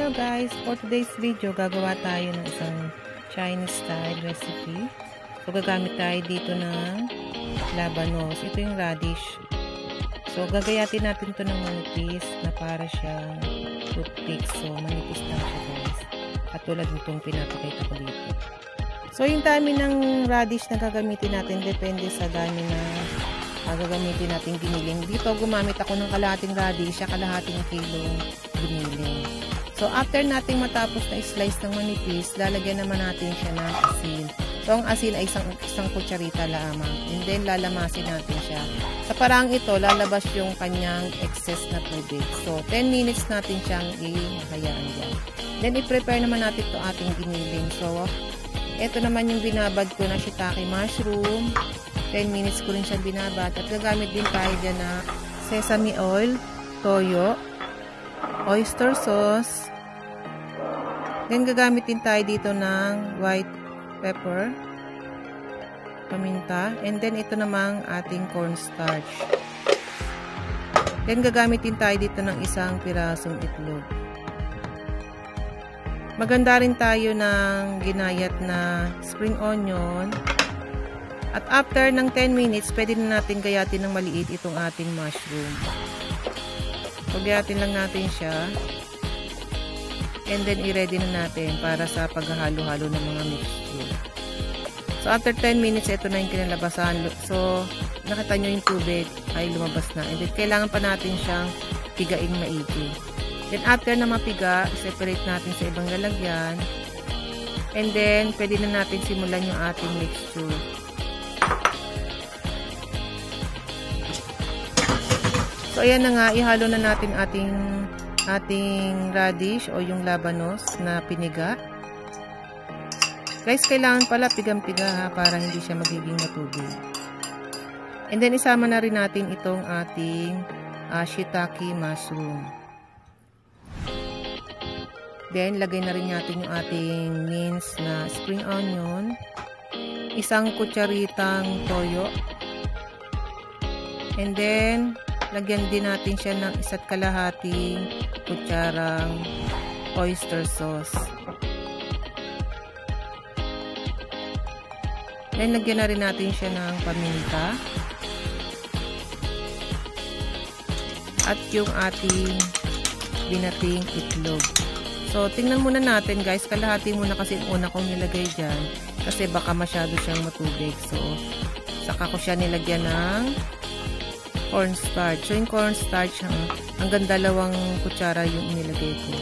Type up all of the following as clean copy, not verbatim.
Hello guys! For today's video, gagawa tayo ng isang Chinese style recipe. So, gagamit tayo dito ng labanos. Ito yung radish. So, gagayatin natin ito ng manipis na para siyang toothpick. So, manipis lang siya guys. At tulad nitong pinapakita ko dito. So, yung dami ng radish na gagamitin natin, depende sa dami na gagamitin natin giniling. Dito, gumamit ako ng kalahating radish at kalahating kilong giniling. So, after nating matapos na slice ng manipis, lalagyan naman natin siya ng asin. So, ang asin ay isang kutsarita lamang. And then, lalamasin natin siya. Sa parang ito, lalabas yung kanyang excess na tubig. So, 10 minutes natin siyang ihayaan dyan. Then, i-prepare naman natin ito ating giniling. So, ito naman yung binabad ko na shiitake mushroom. 10 minutes ko rin siyang binabad. At gagamit din tayo dyan na sesame oil, toyo, oyster sauce. Then, gagamitin tayo dito ng white pepper, paminta, and then ito namang ating cornstarch. Then, gagamitin tayo dito ng isang pirasong itlog. Maganda rin tayo ng ginayat na spring onion. At after ng 10 minutes, pwede na natin gayatin ng maliit itong ating mushroom. Pagayatin lang natin siya. And then, i-ready na natin para sa paghahalo-halo ng mga mixture. So, after 10 minutes, ito na yung kinalabasan. So, nakita nyo yung tubig ay lumabas na. And then, kailangan pa natin siyang pigaing maigi. Then, after na mapiga, separate natin sa ibang lalagyan. And then, pwede na natin simulan yung ating mixture. So, ayan na nga, ihalo na natin ating radish o yung labanos na piniga. Guys, kailangan pala pigang-piga ha, para hindi siya magiging matubig. And then, isama na rin natin itong ating shiitake mushroom. Then, lagay na rin natin yung ating minced na spring onion. Isang kutsaritang toyo. And then, lagyan din natin siya ng 1 kalahating kutsarang oyster sauce. Then, lagyan na rin natin siya ng paminta. At yung ating binating itlog. So, tingnan muna natin guys. Kalahati muna kasi yung una kong nilagay dyan. Kasi baka masyado siyang matubig. So, saka ko siya nilagyan ng cornstarch. So, yung cornstarch, hanggang 2 kutsara yung nilagay ko.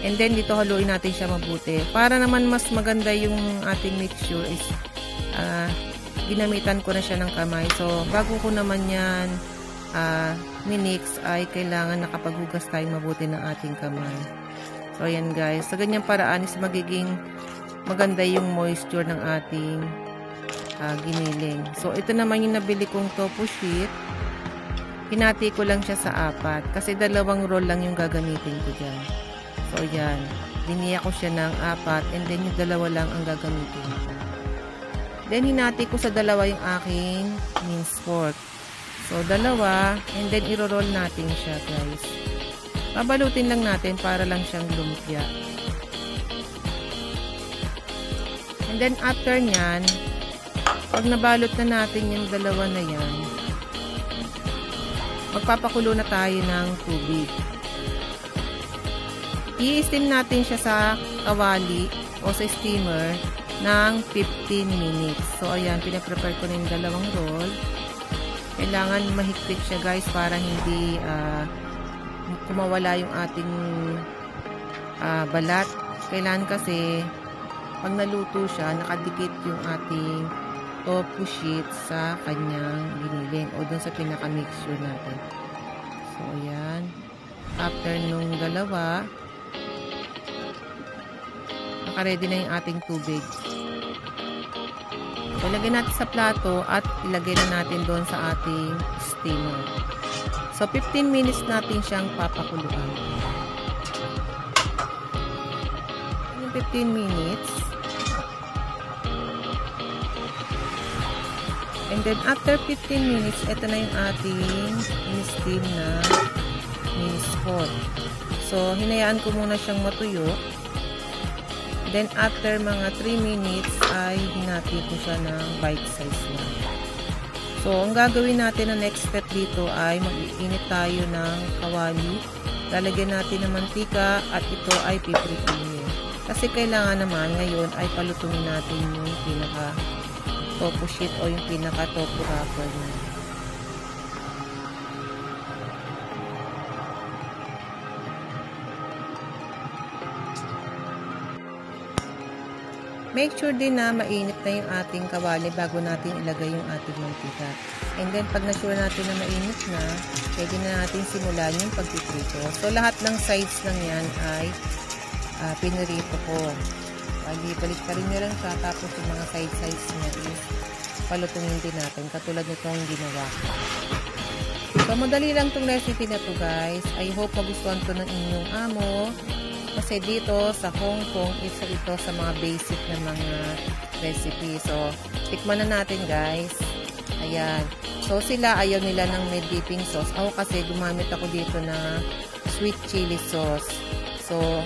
And then, dito haluin natin siya mabuti. Para naman mas maganda yung ating mixture is, ginamitan ko na siya ng kamay. So, bago ko naman yan minix, ay kailangan nakapaghugas tayo mabuti ng ating kamay. So, ayan guys. Sa ganyang paraan is magiging maganda yung moisture ng ating giniling. So, ito naman yung nabili kong tofu sheet. Hinati ko lang siya sa 4 kasi 2 roll lang yung gagamitin ko dyan. So, yan. Diniya ko siya ng 4 and then yung 2 lang ang gagamitin ko. Then, hinati ko sa 2 yung aking minced pork. So, 2 and then iro-roll natin siya guys. Babalutin lang natin para lang siyang lumpia. And then, after nyan, pag nabalot na natin yung 2 na yan, magpapakulo na tayo ng tubig. I-steam natin siya sa kawali o sa steamer ng 15 minutes. So, ayan, pinaprepare ko na yung 2 roll. Kailangan mahigpit siya guys para hindi kumawala yung ating balat. Kailangan kasi pag naluto siya, nakadikit yung ating tofu sheet sa kanyang giniling o dun sa pinaka-mixture natin. So, ayan. After nung 2, naka-ready na yung ating tubig. So, ilagay natin sa plato at ilagay na natin doon sa ating steamer. So, 15 minutes natin siyang papakuluan. Yung 15 minutes. And then, after 15 minutes, ito na yung ating in-steam na minced pork. So, hinayaan ko muna siyang matuyo. Then, after mga 3 minutes, ay hinati ko siya ng bite size lang. So, ang gagawin natin na next step dito ay mag-iinit tayo ng kawali. Lalagyan natin ng mantika at ito ay piprituhin. Kasi kailangan naman ngayon ay palutungin natin yung pinaka tofu sheet o yung pinaka tofu wrapper na. Make sure din na mainit na yung ating kawali bago natin ilagay yung ating mantika. And then, pag na-sure natin na mainit na, pwede na natin simulan yung pagpiprito. So, lahat ng sides lang yan ay pinirito ko. Balik pa rin nyo lang siya. Tapos, yung mga sides niya is palutungin din natin. Katulad nitong ginawa ko. So, madali lang tong recipe na to guys. I hope magustuhan to ng inyong amo. Kasi dito sa Hong Kong, isa ito sa mga basic na mga recipe. So, tikman na natin guys. Ayan. So, sila ayaw nila ng may dipping sauce. Ako kasi gumamit ako dito na sweet chili sauce. So,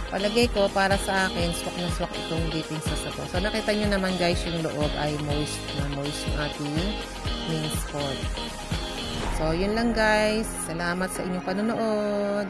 palagay ko para sa akin, swak na swak itong dipping sauce na to. So, nakita nyo naman guys, yung loob ay moist na moist yung ating minced pork. So, yun lang guys. Salamat sa inyong panonood.